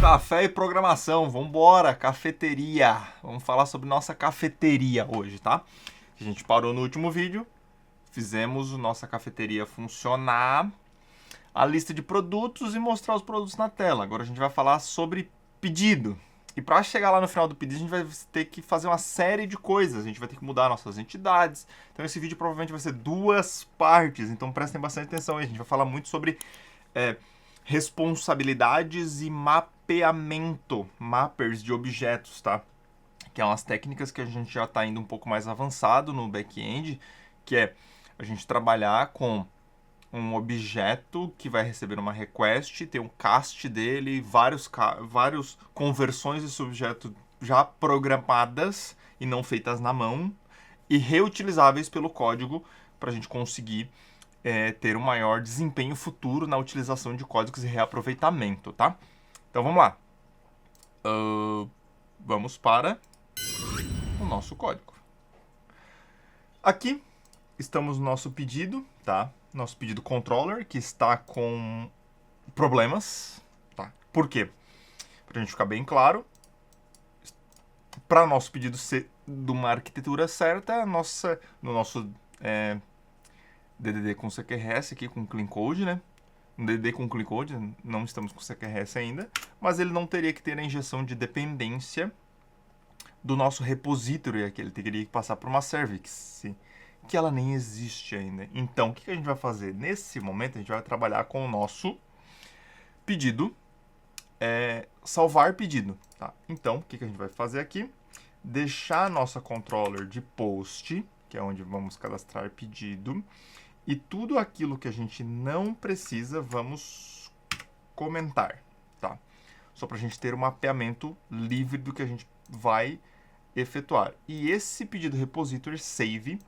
Café e programação, vambora, cafeteria. Vamos falar sobre nossa cafeteria hoje, tá? A gente parou no último vídeo, fizemos nossa cafeteria funcionar, a lista de produtos e mostrar os produtos na tela. Agora a gente vai falar sobre pedido. E para chegar lá no final do pedido, a gente vai ter que fazer uma série de coisas. A gente vai ter que mudar nossas entidades. Então esse vídeo provavelmente vai ser 2 partes, então prestem bastante atenção aí. A gente vai falar muito sobre responsabilidades e mapeamento, mappers de objetos, tá? Que é umas técnicas que a gente já está indo um pouco mais avançado no back-end, que é a gente trabalhar com um objeto que vai receber uma request, ter um cast dele, vários conversões desse objeto já programadas e não feitas na mão e reutilizáveis pelo código para a gente conseguir ter um maior desempenho futuro na utilização de códigos e reaproveitamento, tá? Então vamos lá. Vamos para o nosso código. Aqui estamos no nosso pedido, tá? Nosso pedido controller, que está com problemas, tá? Por quê? Para a gente ficar bem claro, para o nosso pedido ser de uma arquitetura certa, no nosso DDD com CQRS aqui, com Clean Code, né? No DDD com Clean Code, não estamos com CQRS ainda, mas ele não teria que ter a injeção de dependência do nosso repository aqui, ele teria que passar por uma service, que ela nem existe ainda. Então, o que a gente vai fazer? Nesse momento, a gente vai trabalhar com o nosso pedido, salvar pedido, tá? Então, o que a gente vai fazer aqui? Deixar a nossa controller de post, que é onde vamos cadastrar pedido, e tudo aquilo que a gente não precisa, vamos comentar, tá? Só para a gente ter um mapeamento livre do que a gente vai efetuar. E esse pedido repository save,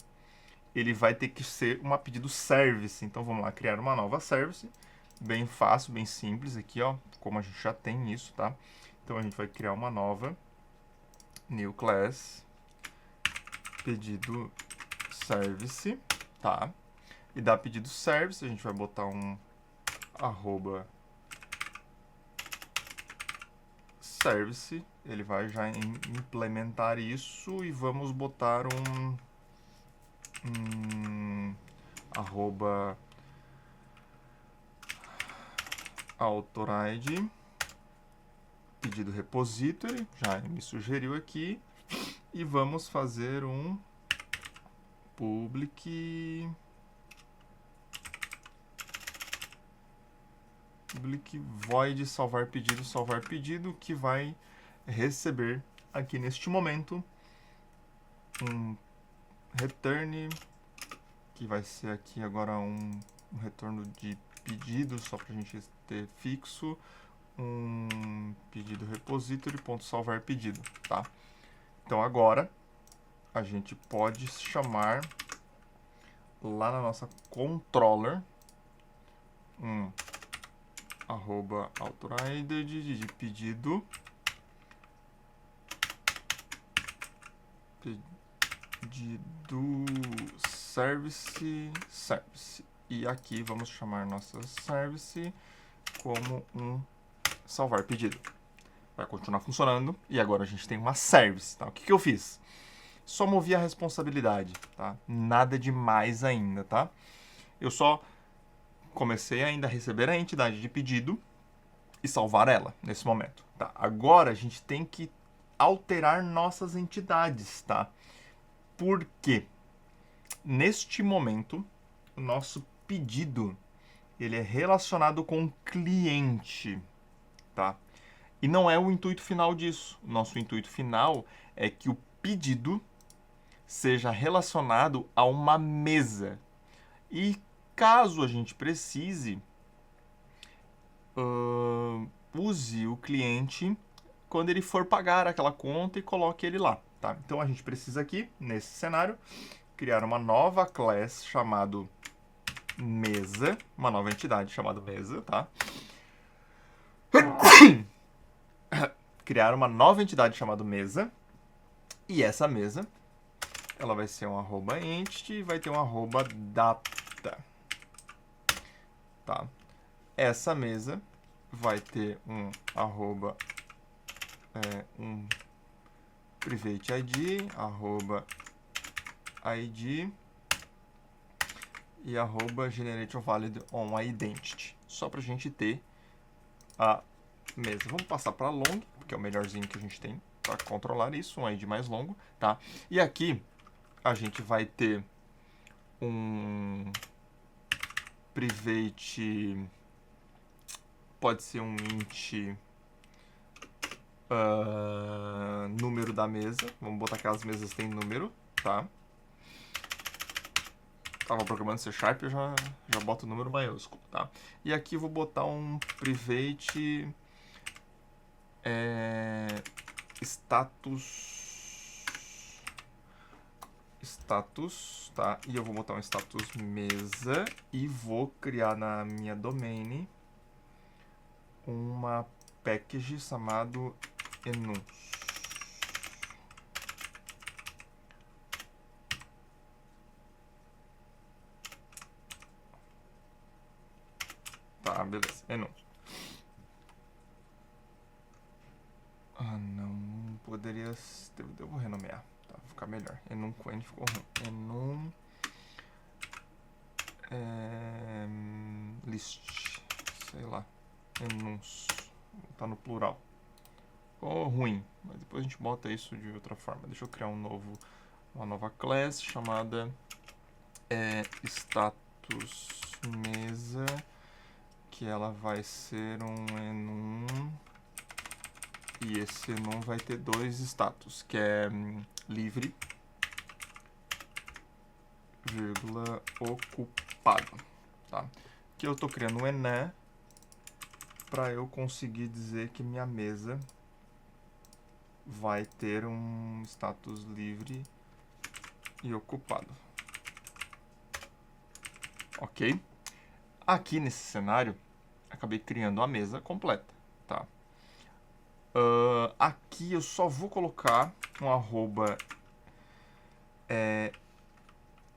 ele vai ter que ser um pedido service. Então vamos lá, criar uma nova service, bem fácil, bem simples aqui, ó, como a gente já tem isso, tá? Então a gente vai criar uma nova new class pedido service, tá? E da pedido service a gente vai botar um arroba service, ele vai já implementar isso e vamos botar um arroba authorID pedido repository, já me sugeriu aqui, e vamos fazer um public void salvar pedido, que vai receber aqui neste momento um return, que vai ser aqui agora um retorno de pedido, só para a gente ter fixo, um pedido repository.salvar pedido, tá? Então agora a gente pode chamar lá na nossa controller arroba authorID de pedido service. E aqui vamos chamar nossa service como um salvar pedido. Vai continuar funcionando e agora a gente tem uma service, tá? O que eu fiz? Só movi a responsabilidade, tá? Nada demais ainda, tá? Eu só comecei ainda a receber a entidade de pedido e salvar ela nesse momento, tá? Agora a gente tem que alterar nossas entidades, tá? Por quê? Neste momento, o nosso pedido, ele é relacionado com o cliente, tá? E não é o intuito final disso. O nosso intuito final é que o pedido seja relacionado a uma mesa. E caso a gente precise, use o cliente quando ele for pagar aquela conta e coloque ele lá, tá? Então a gente precisa aqui, nesse cenário, criar uma nova class chamado mesa, uma nova entidade chamada mesa, tá? Criar uma nova entidade chamada mesa, e essa mesa, ela vai ser um arroba entity e vai ter um arroba data, tá? Essa mesa vai ter um arroba, um private ID, arroba ID e arroba generate valid on identity, só pra gente ter a mesa. Vamos passar para long, porque é o melhorzinho que a gente tem para controlar isso, um ID mais longo, tá? E aqui a gente vai ter um private, pode ser um int número da mesa. Vamos botar que as mesas têm número, tá? Tava programando C#, eu já boto o número maiúsculo, tá? E aqui eu vou botar um private status, tá? E eu vou botar um status mesa e vou criar na minha domain uma package chamado enums. Tá, beleza, enums. Não poderia... Eu vou renomear, tá? Vai ficar melhor. Enum com N ficou ruim. Enum... list... sei lá. Enums. Tá no plural. Ficou ruim, mas depois a gente bota isso de outra forma. Deixa eu criar uma nova class chamada status mesa, que ela vai ser um enum, e esse enum vai ter dois status, que é livre, vírgula, ocupado, tá? Que eu tô criando um enum para eu conseguir dizer que minha mesa vai ter um status livre e ocupado. Ok? Aqui nesse cenário, acabei criando a mesa completa, tá? Aqui eu só vou colocar um arroba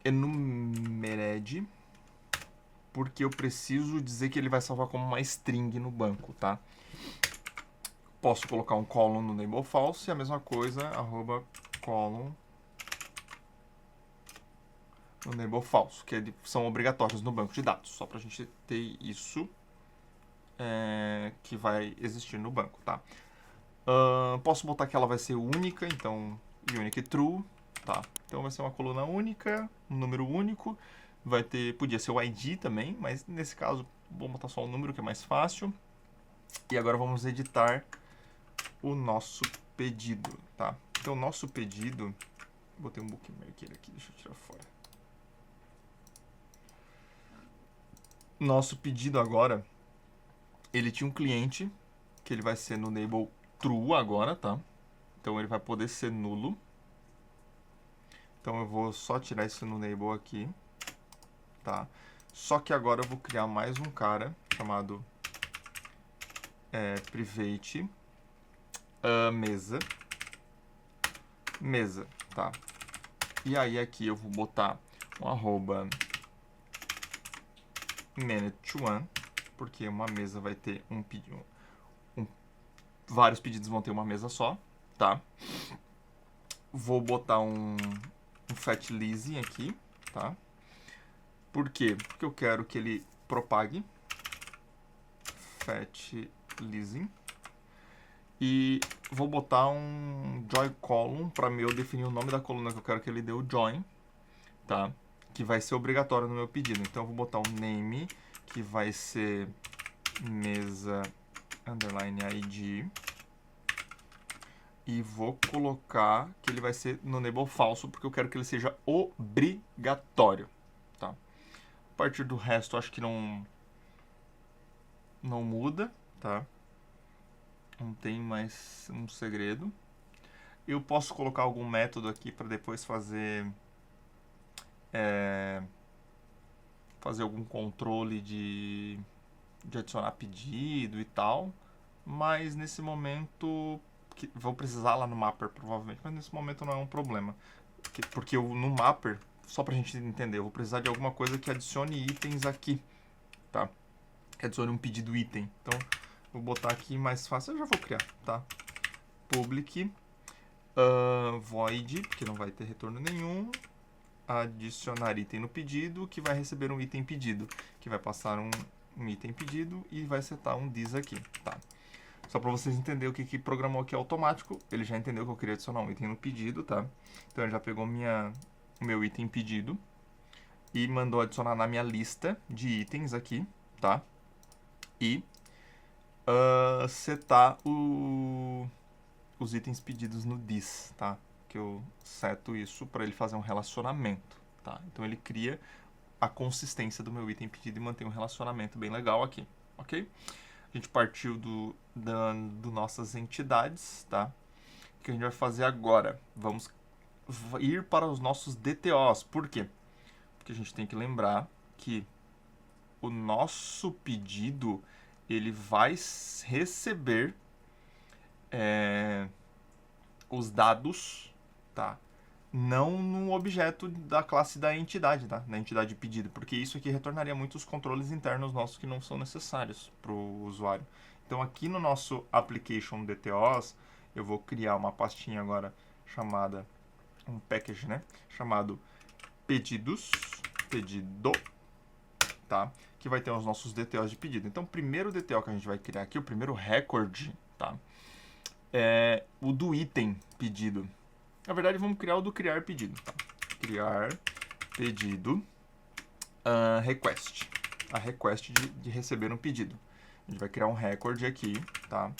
enumered, porque eu preciso dizer que ele vai salvar como uma string no banco, tá? Posso colocar um column no enable false e a mesma coisa, arroba column no enable false, que são obrigatórios no banco de dados, só pra gente ter isso que vai existir no banco, tá? Posso botar que ela vai ser única, então unique true, tá? Então vai ser uma coluna única, um número único, vai ter, podia ser o ID também, mas nesse caso vou botar só o número que é mais fácil. E agora vamos editar o nosso pedido, tá? Então o nosso pedido, botei um bookmark aqui, deixa eu tirar fora. Nosso pedido agora, ele tinha um cliente, que ele vai ser no enable true agora, tá? Então ele vai poder ser nulo. Então eu vou só tirar esse no enable aqui, tá? Só que agora eu vou criar mais um cara chamado private mesa, tá? E aí aqui eu vou botar um arroba manage to one, porque uma mesa vai ter um pedido, vários pedidos vão ter uma mesa só, tá? Vou botar um fat leasing aqui, tá? Por quê? Porque eu quero que ele propague fat leasing. E vou botar um join column para eu definir o nome da coluna que eu quero que ele dê o join, tá? Que vai ser obrigatório no meu pedido. Então eu vou botar um name que vai ser mesa underline ID e vou colocar que ele vai ser no enable falso porque eu quero que ele seja obrigatório, tá? A partir do resto acho que não muda, tá? Não tem mais um segredo. Eu posso colocar algum método aqui para depois fazer algum controle de adicionar pedido e tal, mas nesse momento vou precisar lá no mapper provavelmente, mas nesse momento não é um problema, porque no mapper, só pra gente entender, eu vou precisar de alguma coisa que adicione itens aqui, tá? Que adicione um pedido item. Então Vou botar aqui mais fácil, eu já vou criar, tá? Public void, porque não vai ter retorno nenhum. Adicionar item no pedido, que vai receber um item pedido, que vai passar um item pedido e vai setar um this aqui, tá? Só para vocês entenderem o que programou aqui automático, ele já entendeu que eu queria adicionar um item no pedido, tá? Então ele já pegou o meu item pedido e mandou adicionar na minha lista de itens aqui, tá? E setar os itens pedidos no this, tá? Que eu seto isso para ele fazer um relacionamento, tá? Então ele cria a consistência do meu item pedido e mantém um relacionamento bem legal aqui, ok? A gente partiu do nossas entidades, tá? O que a gente vai fazer agora? Vamos ir para os nossos DTOs. Por quê? Porque a gente tem que lembrar que o nosso pedido ele vai receber os dados, tá? Não no objeto da classe da entidade, tá? Da entidade pedido, porque isso aqui retornaria muitos controles internos nossos que não são necessários para o usuário. Então aqui no nosso application DTOs, eu vou criar uma pastinha agora chamada, um package, né? Chamado pedido, tá? Que vai ter os nossos DTOs de pedido. Então o primeiro DTO que a gente vai criar aqui, o primeiro record, tá? É o do item pedido. Na verdade, vamos criar o do criar pedido. Tá? Criar pedido request. A request de receber um pedido. A gente vai criar um record aqui, tá?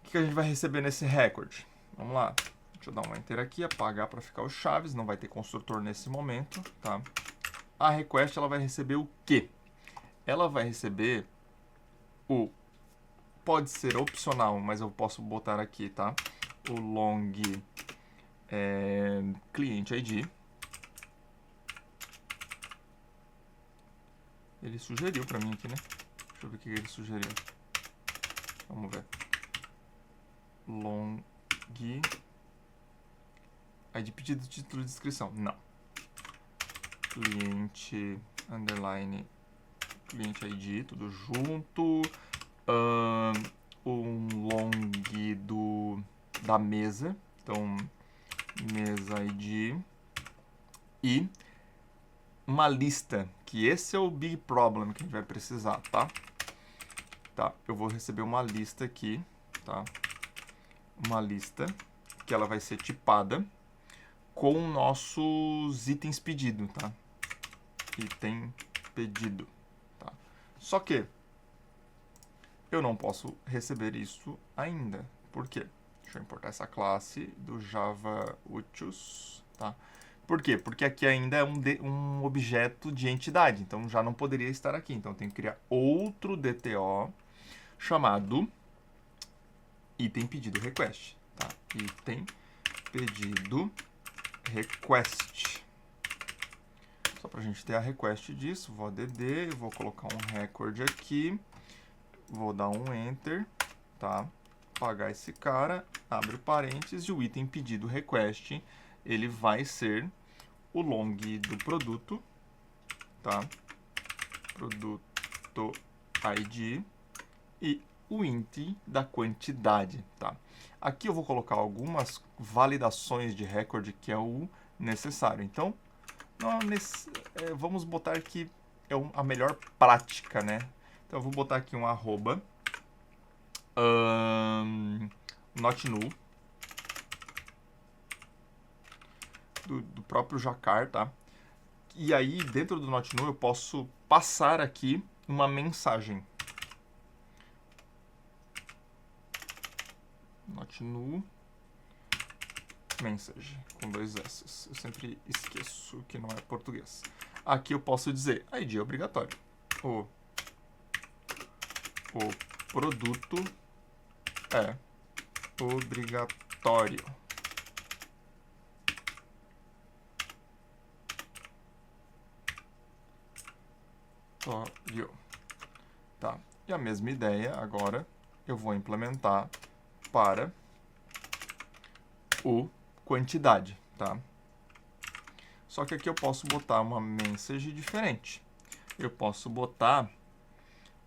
O que a gente vai receber nesse record? Vamos lá. Deixa eu dar um enter aqui, apagar para ficar os chaves. Não vai ter construtor nesse momento, tá? A request, ela vai receber o quê? Ela vai receber o... Pode ser opcional, mas eu posso botar aqui, tá? O long client ID. Ele sugeriu para mim aqui, né? Deixa eu ver o que ele sugeriu. Vamos ver. Long ID pedido, título de descrição. Não. Cliente underline client ID, tudo junto. Um long da mesa. Então, mesa ID. E uma lista, que esse é o big problem que a gente vai precisar, tá? Tá, eu vou receber uma lista aqui, tá? Uma lista que ela vai ser tipada com nossos itens pedido, tá? Item pedido, tá? Só que eu não posso receber isso ainda. Por quê? Deixa eu importar essa classe do Java Utils, tá? Por quê? Porque aqui ainda é um objeto de entidade, então já não poderia estar aqui. Então eu tenho que criar outro DTO chamado item pedido request, tá? Item pedido request. Só pra gente ter a request disso, vou add, vou colocar um record aqui, vou dar um enter, tá? Apagar esse cara, abre o parênteses e o item pedido request, ele vai ser o long do produto, tá? Produto ID e o int da quantidade, tá? Aqui eu vou colocar algumas validações de record que é o necessário. Então, vamos botar que é a melhor prática, né? Então eu vou botar aqui um arroba not null do próprio Jacar, tá? E aí, dentro do not null, eu posso passar aqui uma mensagem. Not null message, com 2 S. Eu sempre esqueço que não é português. Aqui eu posso dizer, ID é obrigatório. O produto é obrigatório. Tá. E a mesma ideia agora eu vou implementar para o quantidade, tá? Só que aqui eu posso botar uma message diferente. Eu posso botar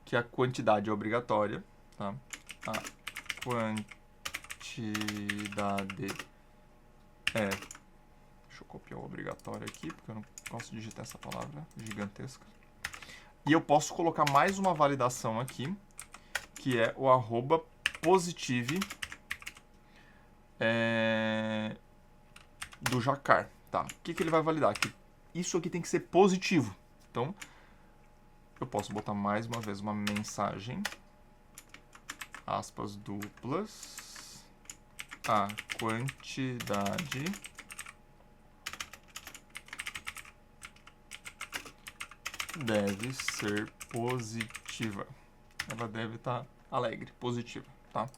que a quantidade é obrigatória, tá? A quantidade é... Deixa eu copiar o obrigatório aqui, porque eu não posso digitar essa palavra gigantesca. E eu posso colocar mais uma validação aqui, que é o arroba positive do Jacar, tá? O que ele vai validar? Que isso aqui tem que ser positivo. Então, eu posso botar mais uma vez uma mensagem, aspas duplas, a quantidade deve ser positiva. Ela deve estar alegre, positiva, tá?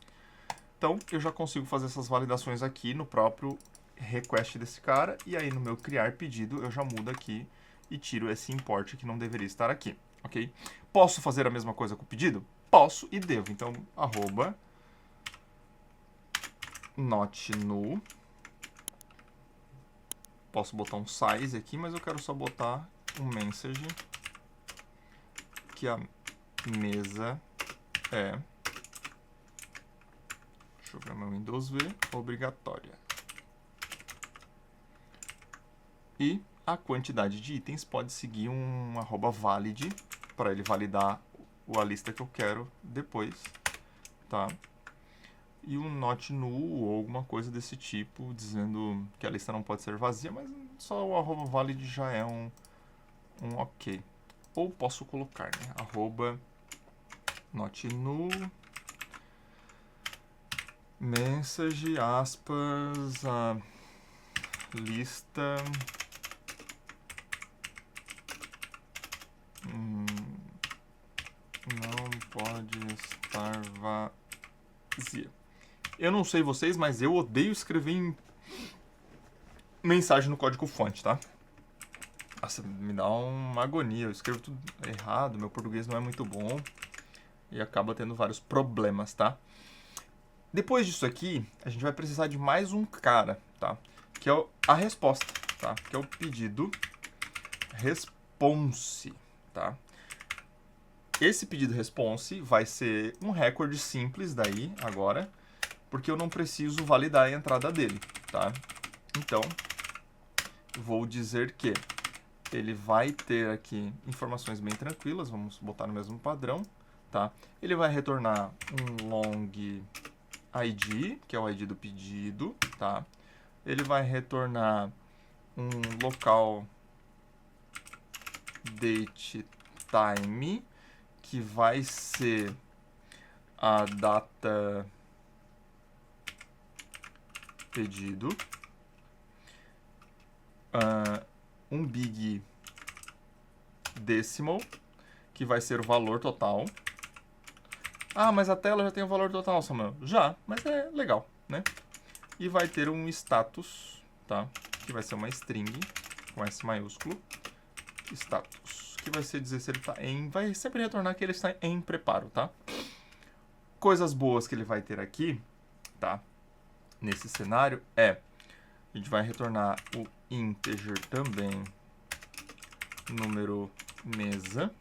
Então, eu já consigo fazer essas validações aqui no próprio request desse cara, e aí no meu criar pedido eu já mudo aqui e tiro esse import que não deveria estar aqui, ok? Posso fazer a mesma coisa com o pedido? Posso e devo. Então, arroba not null. Posso botar um size aqui, mas eu quero só botar um message que a mesa é, deixa eu ver meu Windows V, obrigatória. E a quantidade de itens pode seguir um arroba valid para ele validar a lista que eu quero depois, tá? E um not null ou alguma coisa desse tipo, dizendo que a lista não pode ser vazia, mas só o arroba valid já é um ok. Ou posso colocar, né? Arroba not null message, aspas, a lista não pode estar vazia. Eu não sei vocês, mas eu odeio escrever em mensagem no código fonte, tá? Nossa, me dá uma agonia. Eu escrevo tudo errado, meu português não é muito bom e acaba tendo vários problemas, tá? Depois disso aqui, a gente vai precisar de mais um cara, tá? Que é a resposta, tá? Que é o pedido response, tá? Esse pedido response vai ser um recorde simples daí, agora, porque eu não preciso validar a entrada dele, tá? Então, vou dizer que ele vai ter aqui informações bem tranquilas, vamos botar no mesmo padrão, tá? Ele vai retornar um long ID, que é o ID do pedido, tá? Ele vai retornar um local date time, que vai ser a data pedido, um big decimal, que vai ser o valor total. Ah, mas a tela já tem o valor total, Samuel. Já, mas é legal, né? E vai ter um status, tá? Que vai ser uma string, com S maiúsculo, status, que vai ser dizer se ele está em... Vai sempre retornar que ele está em preparo, tá? Coisas boas que ele vai ter aqui, tá? Nesse cenário a gente vai retornar o integer também, número mesa.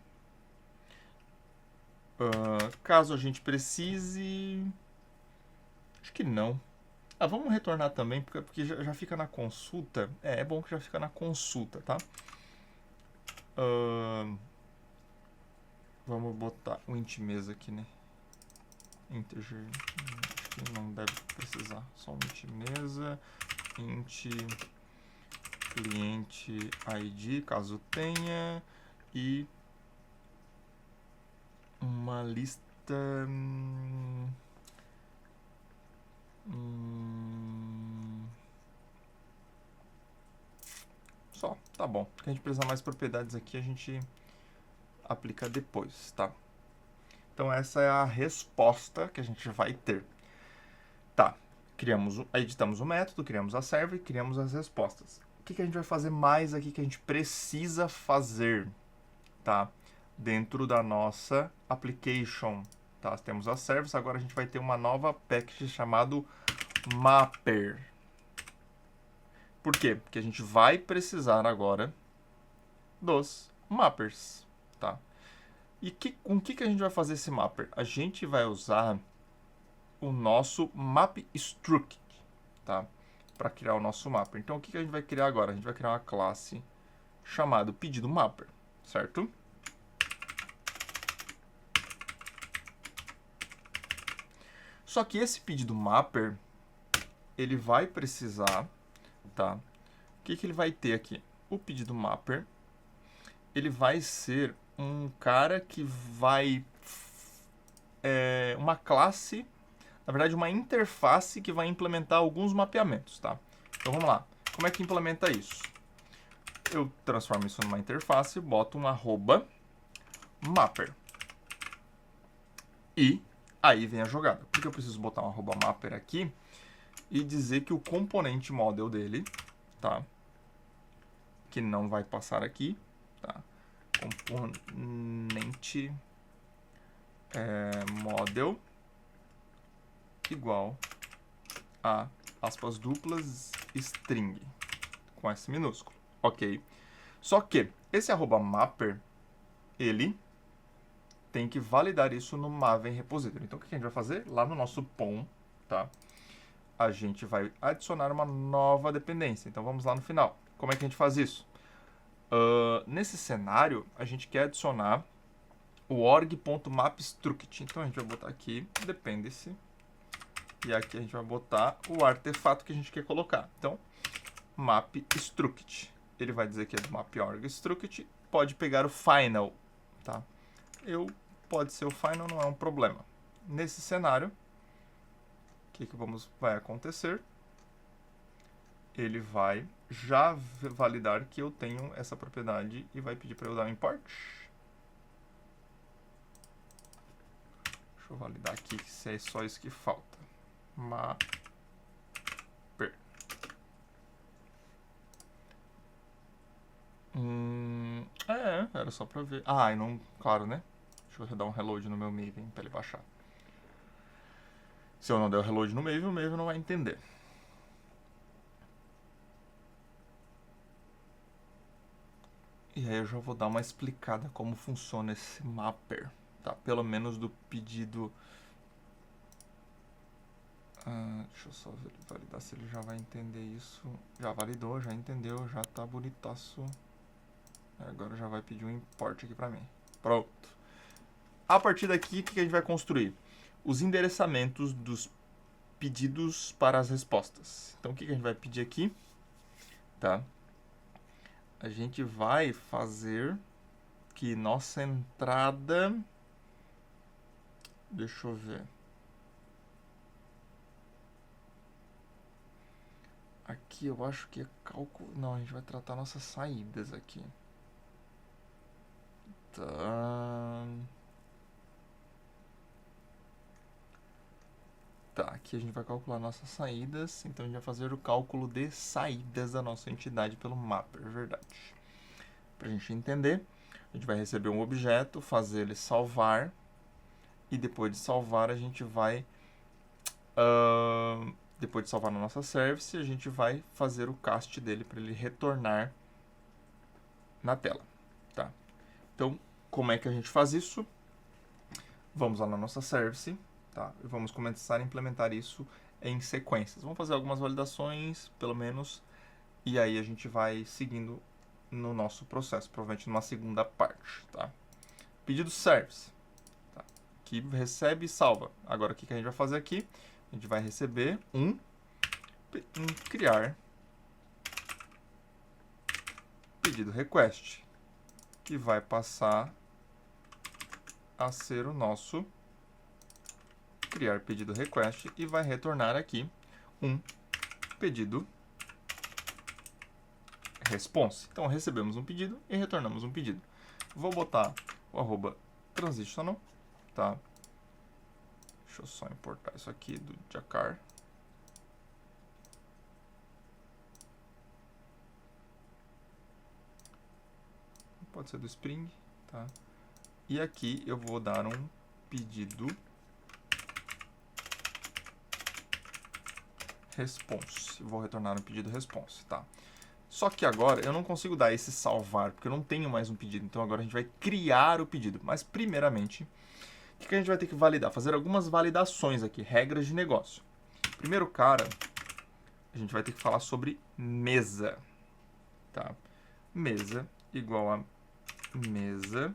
Caso a gente precise... Acho que não. Vamos retornar também, porque já fica na consulta. É bom que já fica na consulta, tá? Vamos botar o int mesa aqui, né? Integer, acho que não deve precisar. Só um int mesa, int cliente ID, caso tenha, e uma lista... Só, tá bom. Porque a gente precisar mais propriedades aqui, a gente aplica depois, tá? Então essa é a resposta que a gente vai ter. Tá, editamos o método, criamos a server, criamos as respostas. O que a gente vai fazer mais aqui que a gente precisa fazer, tá? Dentro da nossa application, tá? Temos a service, agora a gente vai ter uma nova package chamado mapper. Por quê? Porque a gente vai precisar agora dos mappers, tá? E com o que a gente vai fazer esse mapper? A gente vai usar o nosso map struct, tá? Para criar o nosso mapper. Então, o que a gente vai criar agora? A gente vai criar uma classe chamada pedido mapper, certo? Só que esse pedido mapper, ele vai precisar, tá? O que ele vai ter aqui? O pedido mapper, ele vai ser um cara que vai... uma classe, na verdade, uma interface que vai implementar alguns mapeamentos, tá? Então, vamos lá. Como é que implementa isso? Eu transformo isso numa interface, boto um arroba mapper. E aí vem a jogada. Por que eu preciso botar um arroba mapper aqui e dizer que o componente model dele, tá? Que não vai passar aqui, tá? Componente model igual a aspas duplas string com S minúsculo, ok? Só que esse arroba mapper, ele tem que validar isso no Maven repository. Então o que a gente vai fazer? Lá no nosso POM, tá? A gente vai adicionar uma nova dependência. Então vamos lá no final. Como é que a gente faz isso? Nesse cenário, a gente quer adicionar o org.mapstruct. Então a gente vai botar aqui dependency. E aqui a gente vai botar o artefato que a gente quer colocar. Então, mapstruct. Ele vai dizer que é do map.org.struct. Pode pegar o final, tá? Pode ser o final, não é um problema. Nesse cenário, o que vai acontecer? Ele vai já validar que eu tenho essa propriedade e vai pedir para eu dar um import. Deixa eu validar aqui se é só isso que falta. Mapper. Era só pra ver. Ah, e não... Claro, né? Deixa eu dar um reload no meu Maven pra ele baixar. Se eu não der o reload no Maven, o Maven não vai entender. E aí eu já vou dar uma explicada como funciona esse mapper, tá? Pelo menos do pedido... deixa eu só validar se ele já vai entender isso. Já validou, já entendeu, já tá bonitaço. Agora já vai pedir um import aqui pra mim. Pronto. A partir daqui, o que a gente vai construir? Os endereçamentos dos pedidos para as respostas. Então, o que a gente vai pedir aqui? Tá? A gente vai fazer que nossa entrada... Deixa eu ver. Aqui eu acho que é cálculo... Não, a gente vai tratar nossas saídas aqui. Tá, aqui a gente vai calcular nossas saídas. Então a gente vai fazer o cálculo de saídas da nossa entidade pelo mapper, verdade. Pra gente entender, a gente vai receber um objeto, fazer ele salvar. E depois de salvar, a gente vai... depois de salvar na nossa service, a gente vai fazer o cast dele para ele retornar na tela, tá? Então, como é que a gente faz isso? Vamos lá na nossa service, tá? E vamos começar a implementar isso em sequências. Vamos fazer algumas validações, pelo menos, e aí a gente vai seguindo no nosso processo, provavelmente numa segunda parte, tá? Pedido service, tá? Que recebe e salva. Agora, o que a gente vai fazer aqui? A gente vai receber um criar pedido request, que vai passar a ser o nosso criar pedido request e vai retornar aqui um pedido response. Então, recebemos um pedido e retornamos um pedido. Vou botar o arroba transitional, tá? Deixa eu só importar isso aqui do Jacar. Pode ser do Spring, tá? E aqui eu vou dar um pedido response. Vou retornar um pedido response, tá? Só que agora eu não consigo dar esse salvar, porque eu não tenho mais um pedido. Então agora a gente vai criar o pedido. Mas primeiramente, o que a gente vai ter que validar? Fazer algumas validações aqui, regras de negócio. Primeiro cara, a gente vai ter que falar sobre mesa. Tá? Mesa igual a mesa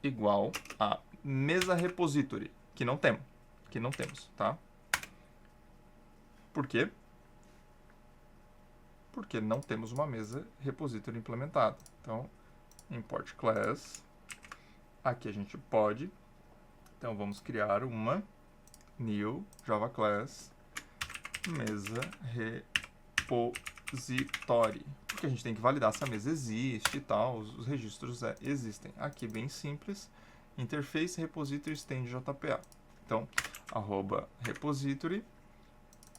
igual a mesa repository, que não temos, tá? Por quê? Porque não temos uma mesa repository implementada. Então, import class, aqui a gente pode, então vamos criar uma new Java class mesa repository, porque a gente tem que validar se a mesa existe e tal, os registros existem. Aqui bem simples, interface repository extend JPA. Então, arroba repository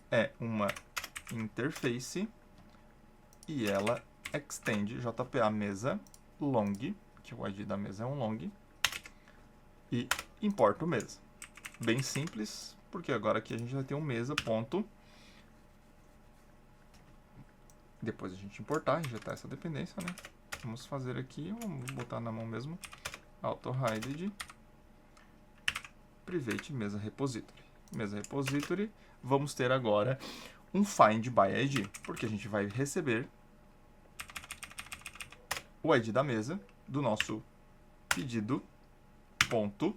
é uma interface e ela extend JPA mesa long, que o ID da mesa é um long, e importa o mesa. Bem simples, porque agora aqui a gente vai ter um mesa ponto. Depois a gente importar, injetar essa dependência, né? Vamos fazer aqui, vamos botar na mão mesmo, auto-hided, private mesa repository. Mesa repository, vamos ter agora um find by ID, porque a gente vai receber o ID da mesa do nosso pedido ponto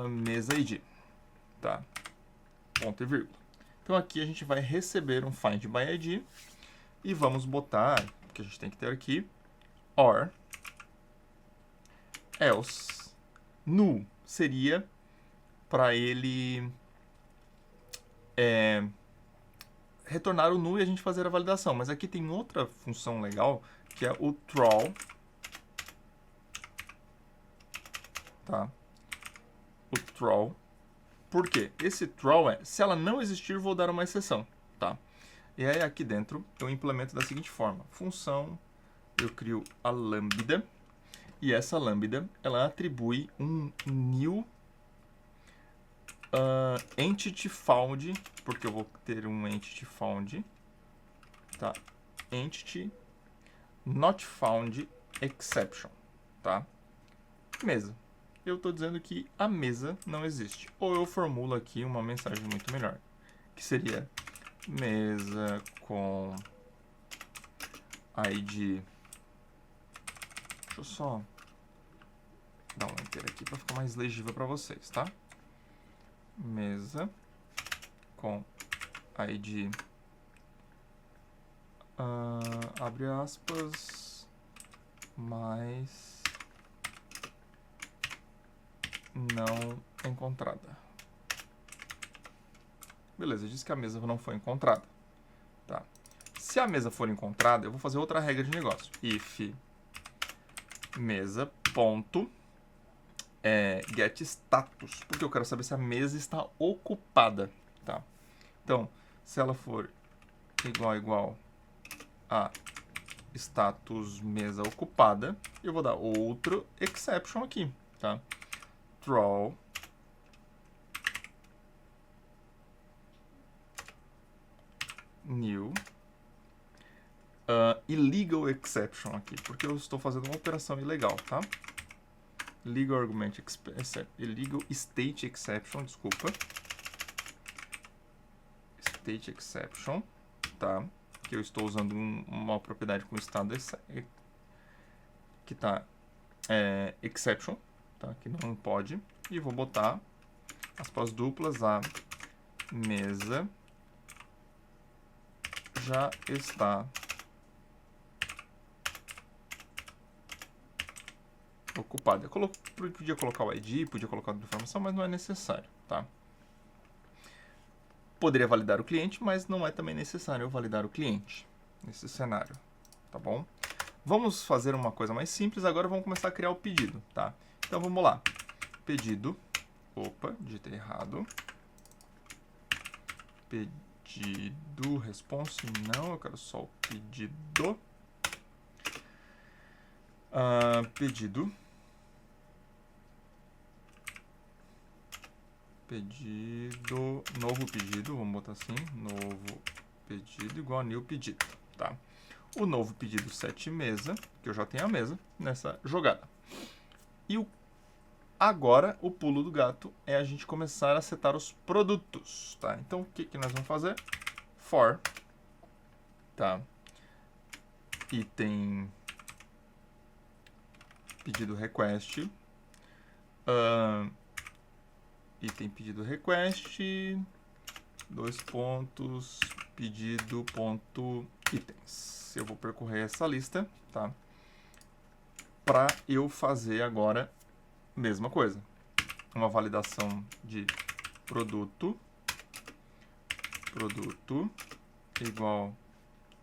mesa ID, tá? Ponto e vírgula. Então aqui a gente vai receber um find by ID e vamos botar, que a gente tem que ter aqui, or else null seria para ele retornar o null e a gente fazer a validação. Mas aqui tem outra função legal, que é o throw, tá? O throw. Por quê? Esse throw é, se ela não existir, vou dar uma exceção, tá? E aí aqui dentro eu implemento da seguinte forma. Função, eu crio a lambda, e essa lambda, ela atribui um new entity found, porque eu vou ter um entity found, tá? Entity not found exception, tá? Mesa. Eu estou dizendo que a mesa não existe. Ou eu formulo aqui uma mensagem muito melhor, que seria mesa com ID. Deixa eu só dar um enter aqui para ficar mais legível para vocês, tá? Mesa com ID, abre aspas, mais não encontrada. Beleza, diz que a mesa não foi encontrada. Tá. Se a mesa for encontrada, eu vou fazer outra regra de negócio. If mesa ponto get status, porque eu quero saber se a mesa está ocupada, tá? Então, se ela for igual a status mesa ocupada, eu vou dar outro exception aqui, tá? Throw new illegal exception aqui, porque eu estou fazendo uma operação ilegal, tá? Illegal argument illegal state exception, desculpa. State exception, tá? Que eu estou usando uma propriedade com estado que tá exception, tá? Que não pode. E vou botar aspas duplas, a mesa já está ocupada. Eu podia colocar o ID, podia colocar outra informação, mas não é necessário, tá? Poderia validar o cliente, mas não é também necessário eu validar o cliente nesse cenário, tá bom? Vamos fazer uma coisa mais simples, agora vamos começar a criar o pedido, tá? Então vamos lá. Pedido, opa, digitei errado. Pedido, response, não, eu quero só o pedido. Pedido. Pedido, novo pedido, vamos botar assim, novo pedido igual a new pedido, tá? O novo pedido set mesa, que eu já tenho a mesa nessa jogada. E agora, o pulo do gato é a gente começar a setar os produtos, tá? Então, o que nós vamos fazer? For, tá? Item pedido request, item pedido request, dois pontos, pedido ponto itens. Eu vou percorrer essa lista, tá? Para eu fazer agora mesma coisa. Uma validação de produto igual,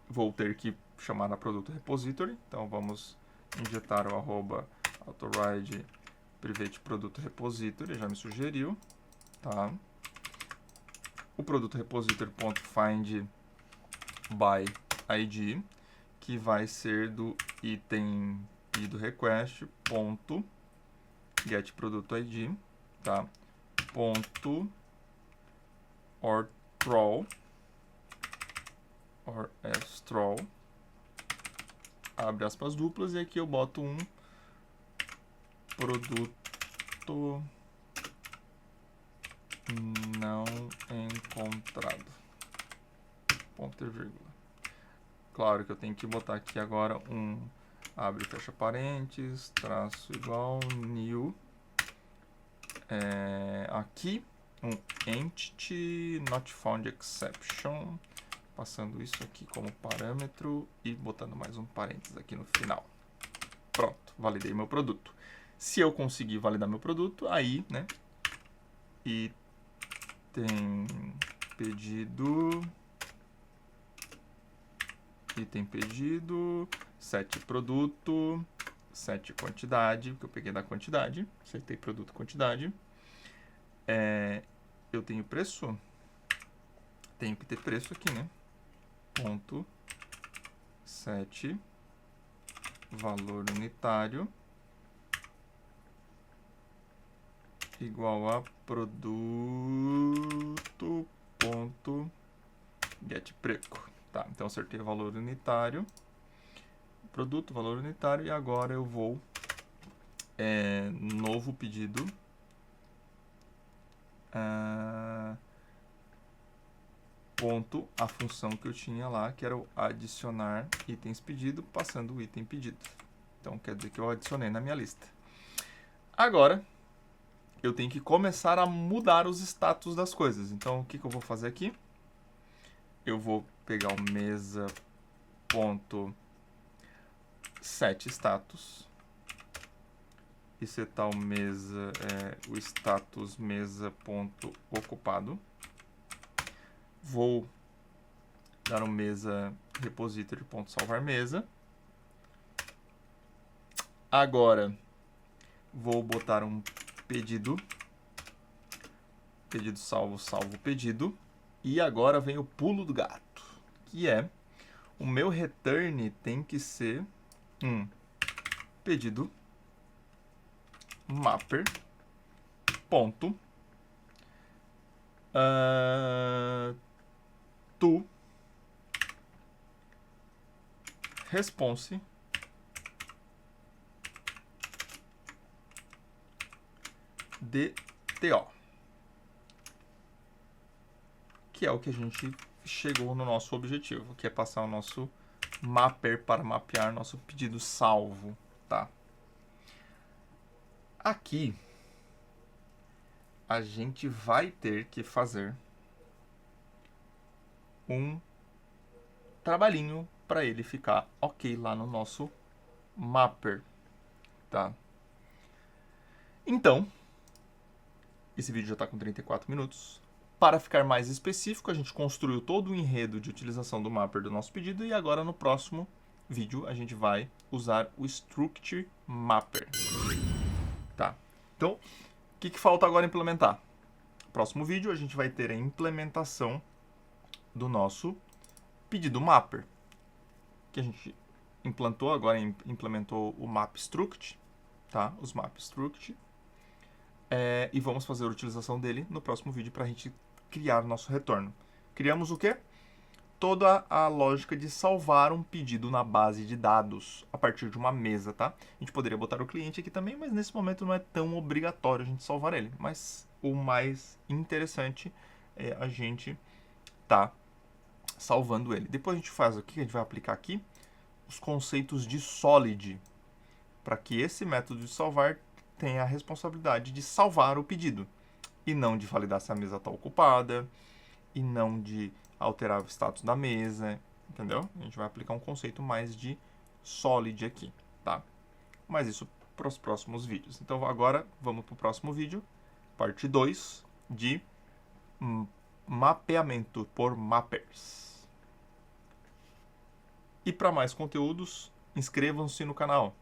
vou ter que chamar a produto repository, então vamos injetar o arroba autoride private produto repository, já me sugeriu, tá? O produto repository.find by id, que vai ser do item pedido request ponto get produto id, tá? Ponto or throw or throw, abre aspas duplas, e aqui eu boto um produto não encontrado, ponto e vírgula. Claro que eu tenho que botar aqui agora um abre e fecha parênteses, traço igual, new, aqui um entity not found exception, passando isso aqui como parâmetro e botando mais um parênteses aqui no final. Pronto, validei meu produto. Se eu conseguir validar meu produto, aí, né, item pedido, set produto, set quantidade, que eu peguei da quantidade, setei produto quantidade. Eu tenho preço, tenho que ter preço aqui, né? Ponto set valor unitário igual a produto ponto get preço. Tá, então acertei o valor unitário, produto, valor unitário, e agora eu vou novo pedido, ponto a função que eu tinha lá, que era o adicionar itens pedido, passando o item pedido. Então quer dizer que eu adicionei na minha lista. Agora eu tenho que começar a mudar os status das coisas. Então o que eu vou fazer aqui? Eu vou pegar o mesa ponto set status e setar o mesa, o status mesa ponto ocupado. Vou dar um mesa repository ponto salvar mesa. Agora vou botar um pedido salvo pedido, e agora vem o pulo do gato, que é o meu return tem que ser um pedido mapper ponto to response DTO, que é o que a gente chegou no nosso objetivo, que é passar o nosso mapper para mapear nosso pedido salvo, tá? Aqui a gente vai ter que fazer um trabalhinho para ele ficar ok lá no nosso mapper, tá? Então, esse vídeo já está com 34 minutos. Para ficar mais específico, a gente construiu todo o enredo de utilização do mapper do nosso pedido, e agora no próximo vídeo a gente vai usar o struct mapper. Tá? Então, o que falta agora implementar? No próximo vídeo a gente vai ter a implementação do nosso pedido mapper, que a gente implantou, agora implementou o map struct, tá? Os map struct. E vamos fazer a utilização dele no próximo vídeo para a gente criar nosso retorno. Criamos o quê? toda a lógica de salvar um pedido na base de dados a partir de uma mesa, tá? A gente poderia botar o cliente aqui também, mas nesse momento não é tão obrigatório a gente salvar ele. Mas o mais interessante é a gente tá salvando ele. Depois a gente faz o que a gente vai aplicar aqui? Os conceitos de solid, para que esse método de salvar tenha a responsabilidade de salvar o pedido e não de validar se a mesa está ocupada e não de alterar o status da mesa, entendeu? A gente vai aplicar um conceito mais de solid aqui, tá? Mas isso para os próximos vídeos. Então agora vamos para o próximo vídeo, parte 2 de mapeamento por mappers. E para mais conteúdos, inscrevam-se no canal.